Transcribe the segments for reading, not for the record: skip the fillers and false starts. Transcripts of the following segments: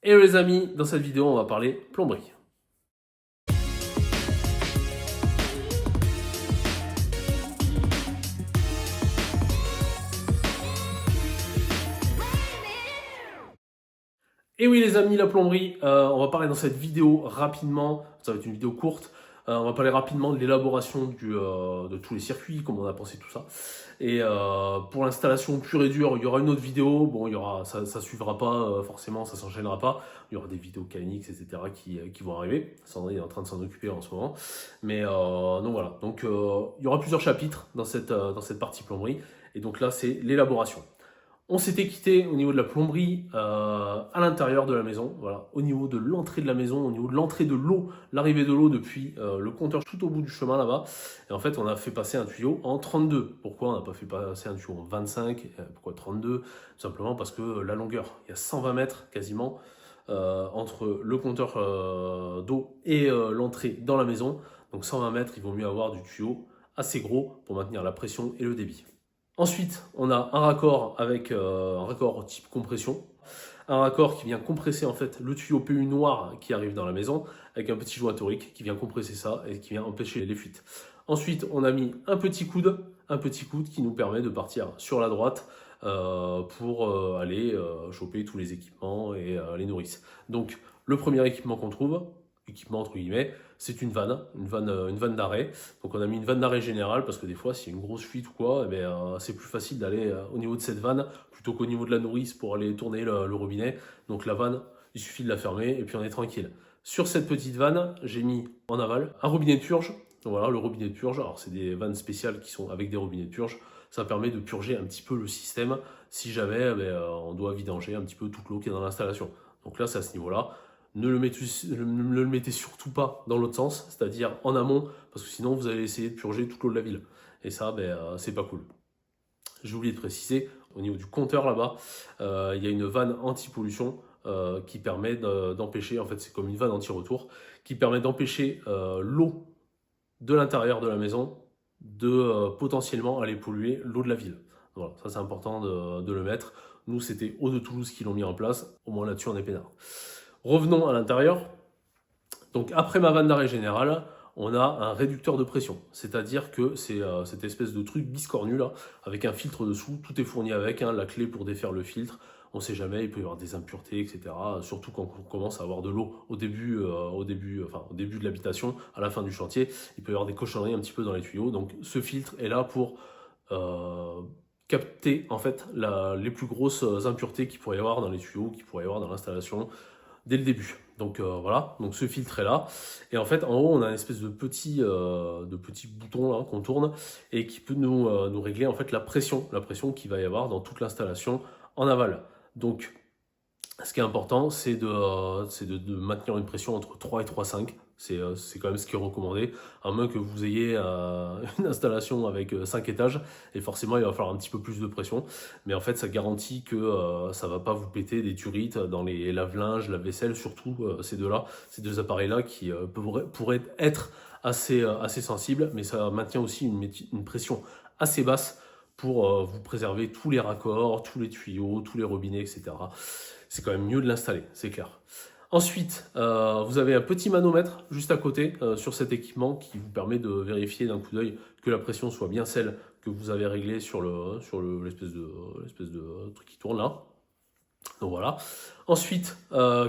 Et les amis, dans cette vidéo, on va parler plomberie. Et oui les amis, la plomberie, on va parler dans cette vidéo rapidement, ça va être une vidéo courte, on va parler rapidement de l'élaboration de tous les circuits, comment on a pensé tout ça. Et pour l'installation pure et dure, il y aura une autre vidéo, bon ça ne suivra pas forcément, ça s'enchaînera pas, il y aura des vidéos KNX, etc. qui vont arriver, Sandrine est en train de s'en occuper en ce moment. Mais donc voilà, donc il y aura plusieurs chapitres dans cette partie plomberie, et donc là c'est l'élaboration. On s'était quitté au niveau de la plomberie à l'intérieur de la maison, voilà, au niveau de l'entrée de la maison, au niveau de l'entrée de l'eau, l'arrivée de l'eau depuis le compteur tout au bout du chemin là-bas. Et en fait, on a fait passer un tuyau en 32. Pourquoi on n'a pas fait passer un tuyau en 25? Pourquoi 32? Tout simplement parce que la longueur, il y a 120 mètres quasiment entre le compteur d'eau et l'entrée dans la maison. Donc 120 mètres, il vaut mieux avoir du tuyau assez gros pour maintenir la pression et le débit. Ensuite, on a un raccord avec un raccord type compression, un raccord qui vient compresser en fait le tuyau PU noir qui arrive dans la maison, avec un petit joint torique qui vient compresser ça et qui vient empêcher les fuites. Ensuite, on a mis un petit coude qui nous permet de partir sur la droite pour aller choper tous les équipements et les nourrices. Donc, le premier équipement qu'on trouve, équipement entre guillemets, c'est une vanne d'arrêt. Donc on a mis une vanne d'arrêt générale parce que des fois, s'il y a une grosse fuite ou quoi, c'est plus facile d'aller au niveau de cette vanne plutôt qu'au niveau de la nourrice pour aller tourner le robinet. Donc la vanne, il suffit de la fermer et puis on est tranquille. Sur cette petite vanne, j'ai mis en aval un robinet de purge. Donc voilà, le robinet de purge, alors c'est des vannes spéciales qui sont avec des robinets de purge. Ça permet de purger un petit peu le système si jamais on doit vidanger un petit peu toute l'eau qui est dans l'installation. Donc là, c'est à ce niveau-là. Ne le mettez surtout pas dans l'autre sens, c'est-à-dire en amont, parce que sinon vous allez essayer de purger toute l'eau de la ville. Et ça, c'est pas cool. J'ai oublié de préciser, au niveau du compteur là-bas, il y a une vanne anti-pollution qui permet d'empêcher, en fait c'est comme une vanne anti-retour, qui permet d'empêcher l'eau de l'intérieur de la maison de potentiellement aller polluer l'eau de la ville. Voilà, ça c'est important de le mettre. Nous c'était Eau de Toulouse qui l'ont mis en place, au moins là-dessus on est peinard. Revenons à l'intérieur. Donc après ma vanne d'arrêt générale, on a un réducteur de pression. C'est-à-dire que c'est cette espèce de truc biscornu là, avec un filtre dessous, tout est fourni avec, la clé pour défaire le filtre. On ne sait jamais, il peut y avoir des impuretés, etc. Surtout quand on commence à avoir de l'eau au début de l'habitation, à la fin du chantier, il peut y avoir des cochonneries un petit peu dans les tuyaux. Donc ce filtre est là pour capter en fait les plus grosses impuretés qu'il pourrait y avoir dans les tuyaux, qu'il pourrait y avoir dans l'installation dès le début. Donc voilà, donc ce filtre est là. Et en fait, en haut, on a une espèce de petit bouton là qu'on tourne et qui peut nous régler en fait la pression qu'il va y avoir dans toute l'installation en aval. Donc, ce qui est important, c'est de maintenir une pression entre 3 et 3,5. C'est quand même ce qui est recommandé, à moins que vous ayez une installation avec 5 étages, et forcément il va falloir un petit peu plus de pression. Mais en fait, ça garantit que ça ne va pas vous péter des turites dans les lave-linges, la vaisselle, surtout ces deux appareils-là qui pourraient être assez sensibles, mais ça maintient aussi une pression assez basse pour vous préserver tous les raccords, tous les tuyaux, tous les robinets, etc. C'est quand même mieux de l'installer, c'est clair. Ensuite, vous avez un petit manomètre juste à côté sur cet équipement qui vous permet de vérifier d'un coup d'œil que la pression soit bien celle que vous avez réglée sur l'espèce de truc qui tourne là. Donc voilà. Ensuite,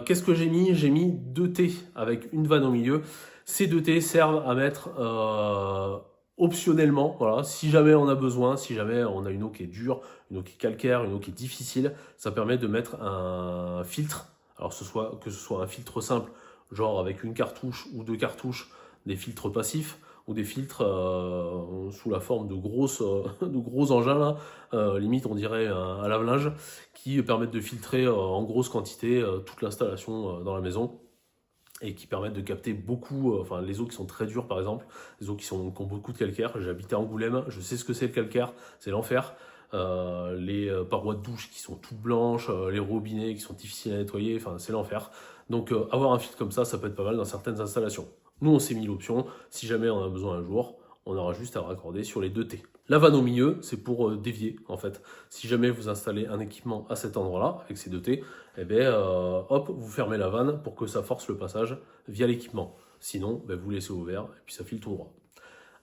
qu'est-ce que j'ai mis? J'ai mis 2 T avec une vanne au milieu. Ces 2 T servent à mettre optionnellement, voilà, si jamais on a besoin, si jamais on a une eau qui est dure, une eau qui est calcaire, une eau qui est difficile, ça permet de mettre un filtre. Alors que ce soit un filtre simple, genre avec une cartouche ou 2 cartouches, des filtres passifs, ou des filtres sous la forme de gros engins, là, limite on dirait un lave-linge, qui permettent de filtrer en grosse quantité toute l'installation dans la maison et qui permettent de capter beaucoup, les eaux qui sont très dures par exemple, les eaux qui ont beaucoup de calcaire. J'ai habité à Angoulême, je sais ce que c'est le calcaire, c'est l'enfer. Les parois de douche qui sont toutes blanches, les robinets qui sont difficiles à nettoyer, c'est l'enfer. Donc avoir un filtre comme ça peut être pas mal dans certaines installations. Nous on s'est mis l'option, si jamais on en a besoin un jour, on aura juste à raccorder sur les deux T. La vanne au milieu, c'est pour dévier en fait. Si jamais vous installez un équipement à cet endroit-là, avec ces deux T, eh bien, hop, vous fermez la vanne pour que ça force le passage via l'équipement. Sinon, vous laissez ouvert et puis ça file tout droit.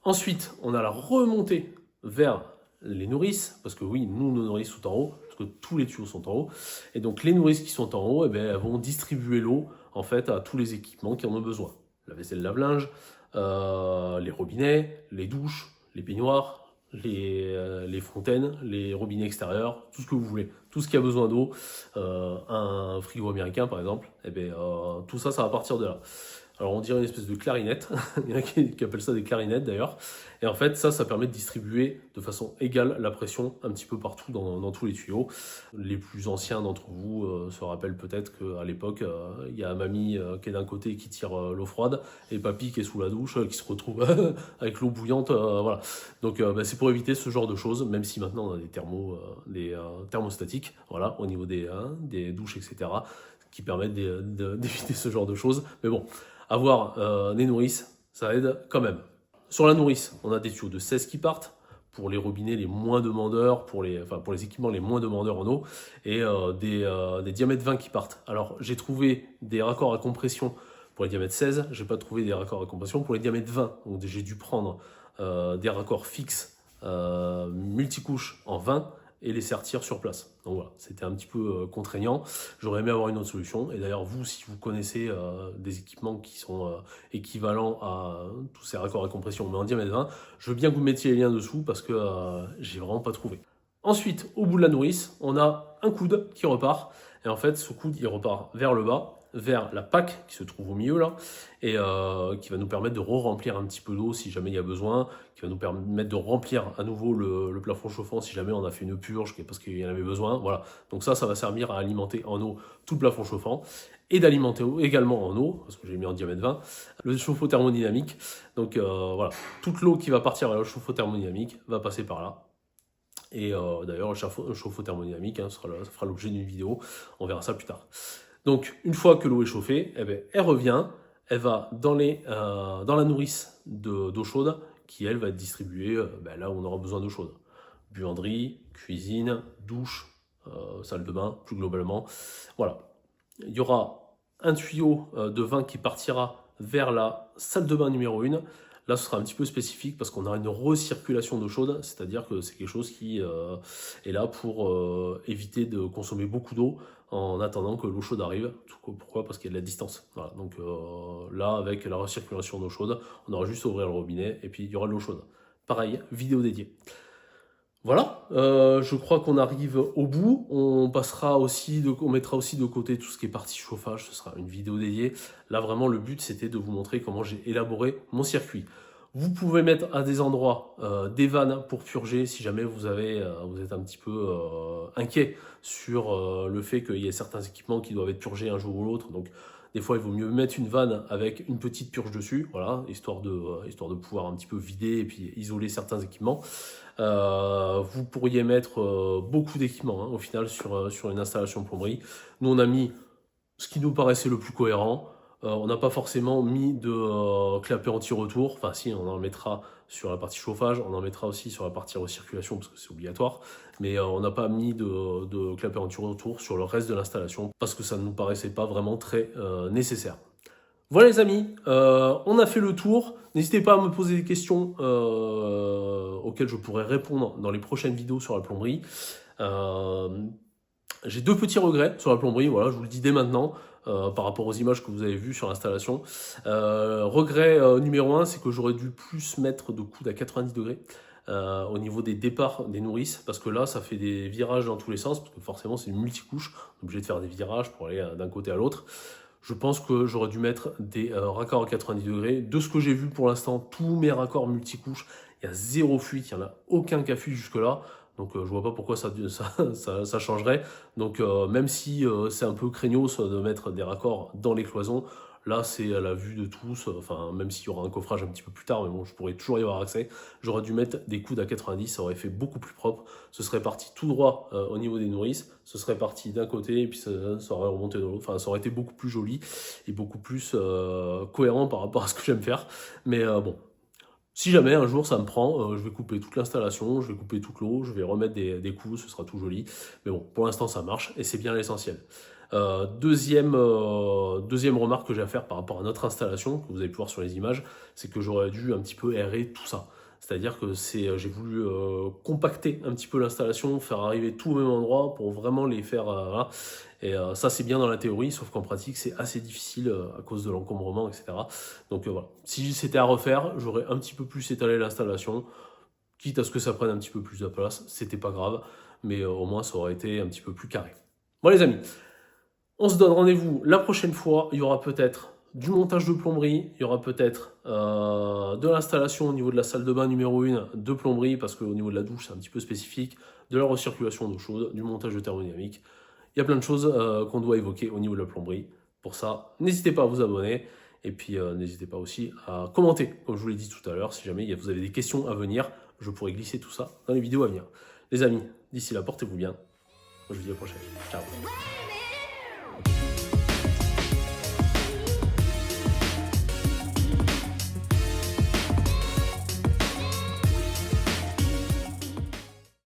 Ensuite, on a la remontée vers les nourrices, parce que oui, nous, nos nourrices sont en haut, parce que tous les tuyaux sont en haut. Et donc, les nourrices qui sont en haut, eh bien, elles vont distribuer l'eau en fait à tous les équipements qui en ont besoin. La vaisselle lave-linge, les robinets, les douches, les baignoires, les fontaines, les robinets extérieurs, tout ce que vous voulez, tout ce qui a besoin d'eau, un frigo américain par exemple, eh bien, tout ça, ça va partir de là. Alors on dirait une espèce de clarinette, il y en a qui appellent ça des clarinettes d'ailleurs, et en fait ça permet de distribuer de façon égale la pression un petit peu partout dans tous les tuyaux. Les plus anciens d'entre vous se rappellent peut-être qu'à l'époque, il y a mamie qui est d'un côté qui tire l'eau froide, et papy qui est sous la douche, qui se retrouve avec l'eau bouillante, voilà. Donc c'est pour éviter ce genre de choses, même si maintenant on a des thermostatiques, voilà, au niveau des douches, etc., qui permettent d'éviter ce genre de choses, mais bon. Avoir des nourrices, ça aide quand même. Sur la nourrice, on a des tuyaux de 16 qui partent pour les robinets les moins demandeurs, pour les équipements les moins demandeurs en eau, et des diamètres 20 qui partent. Alors, j'ai trouvé des raccords à compression pour les diamètres 16, j'ai pas trouvé des raccords à compression pour les diamètres 20. Donc, j'ai dû prendre des raccords fixes multicouches en 20 et les sertir sur place. Donc voilà, c'était un petit peu contraignant. J'aurais aimé avoir une autre solution. Et d'ailleurs, vous, si vous connaissez des équipements qui sont équivalents à tous ces raccords à compression, mais en diamètre 20, je veux bien que vous mettiez les liens dessous parce que j'ai vraiment pas trouvé. Ensuite, au bout de la nourrice, on a un coude qui repart. Et en fait, ce coude, il repart vers le bas, vers la PAC qui se trouve au milieu là, et qui va nous permettre de re-remplir un petit peu d'eau si jamais il y a besoin, qui va nous permettre de remplir à nouveau le plafond chauffant si jamais on a fait une purge parce qu'il y en avait besoin. Voilà. Donc ça va servir à alimenter en eau tout le plafond chauffant et d'alimenter également en eau, parce que j'ai mis en diamètre 20, le chauffe-eau thermodynamique. Donc voilà, toute l'eau qui va partir vers le chauffe-eau thermodynamique va passer par là. Et d'ailleurs, le chauffe-eau thermodynamique, ça fera l'objet d'une vidéo, on verra ça plus tard. Donc, une fois que l'eau est chauffée, eh bien, elle revient, elle va dans la nourrice d'eau chaude, qui elle va être distribuée là où on aura besoin d'eau chaude. Buanderie, cuisine, douche, salle de bain, plus globalement. Voilà. Il y aura un tuyau de vin qui partira vers la salle de bain numéro 1. Là, ce sera un petit peu spécifique parce qu'on aura une recirculation d'eau chaude, c'est-à-dire que c'est quelque chose qui est là pour éviter de consommer beaucoup d'eau en attendant que l'eau chaude arrive. Pourquoi? Parce qu'il y a de la distance. Voilà. Donc là, avec la recirculation d'eau chaude, on aura juste à ouvrir le robinet et puis il y aura de l'eau chaude. Pareil, vidéo dédiée. Voilà, je crois qu'on arrive au bout. On mettra aussi de côté tout ce qui est partie chauffage, ce sera une vidéo dédiée. Là vraiment le but c'était de vous montrer comment j'ai élaboré mon circuit. Vous pouvez mettre à des endroits des vannes pour purger si jamais vous êtes un petit peu inquiet sur le fait qu'il y ait certains équipements qui doivent être purgés un jour ou l'autre. Donc des fois il vaut mieux mettre une vanne avec une petite purge dessus, voilà, histoire de pouvoir un petit peu vider et puis isoler certains équipements. Vous pourriez mettre beaucoup d'équipements au final sur une installation plomberie. Nous on a mis ce qui nous paraissait le plus cohérent. On n'a pas forcément mis de clapet anti-retour. Enfin si, on en mettra sur la partie chauffage, on en mettra aussi sur la partie recirculation parce que c'est obligatoire. Mais on n'a pas mis de clapet anti-retour sur le reste de l'installation parce que ça ne nous paraissait pas vraiment très nécessaire. Voilà les amis, on a fait le tour. N'hésitez pas à me poser des questions auxquelles je pourrais répondre dans les prochaines vidéos sur la plomberie. J'ai deux petits regrets sur la plomberie, voilà, je vous le dis dès maintenant, par rapport aux images que vous avez vues sur l'installation. Regret numéro 1, c'est que j'aurais dû plus mettre de coude à 90 degrés au niveau des départs des nourrices, parce que là, ça fait des virages dans tous les sens, parce que forcément, c'est une multicouche, on est obligé de faire des virages pour aller d'un côté à l'autre. Je pense que j'aurais dû mettre des raccords à 90 degrés. De ce que j'ai vu pour l'instant, tous mes raccords multicouches, il y a zéro fuite, il n'y en a aucun qui a fui jusque-là. Donc je vois pas pourquoi ça changerait. Donc même si c'est un peu craignos de mettre des raccords dans les cloisons, là c'est à la vue de tous, enfin même s'il y aura un coffrage un petit peu plus tard, mais bon je pourrais toujours y avoir accès, j'aurais dû mettre des coudes à 90, ça aurait fait beaucoup plus propre, ce serait parti tout droit au niveau des nourrices, ce serait parti d'un côté et puis ça aurait remonté de l'autre, enfin ça aurait été beaucoup plus joli et beaucoup plus cohérent par rapport à ce que j'aime faire, mais bon. Si jamais un jour ça me prend, je vais couper toute l'installation, je vais couper toute l'eau, je vais remettre des coups, ce sera tout joli. Mais bon, pour l'instant ça marche et c'est bien l'essentiel. Deuxième remarque que j'ai à faire par rapport à notre installation, que vous avez pu voir sur les images, c'est que j'aurais dû un petit peu aérer tout ça. C'est-à-dire que j'ai voulu compacter un petit peu l'installation, faire arriver tout au même endroit pour vraiment les faire. Voilà. Et ça, c'est bien dans la théorie, sauf qu'en pratique, c'est assez difficile à cause de l'encombrement, etc. Donc voilà. Si c'était à refaire, j'aurais un petit peu plus étalé l'installation, quitte à ce que ça prenne un petit peu plus de place. C'était pas grave, mais au moins, ça aurait été un petit peu plus carré. Bon, les amis, on se donne rendez-vous la prochaine fois. Il y aura peut-être du montage de plomberie, il y aura peut-être de l'installation au niveau de la salle de bain numéro 1 de plomberie, parce qu'au niveau de la douche, c'est un petit peu spécifique, de la recirculation d'eau chaude, du montage de thermodynamique. Il y a plein de choses qu'on doit évoquer au niveau de la plomberie. Pour ça, n'hésitez pas à vous abonner. Et puis, n'hésitez pas aussi à commenter, comme je vous l'ai dit tout à l'heure. Si jamais vous avez des questions à venir, je pourrai glisser tout ça dans les vidéos à venir. Les amis, d'ici là, portez-vous bien. Je vous dis à la prochaine. Ciao.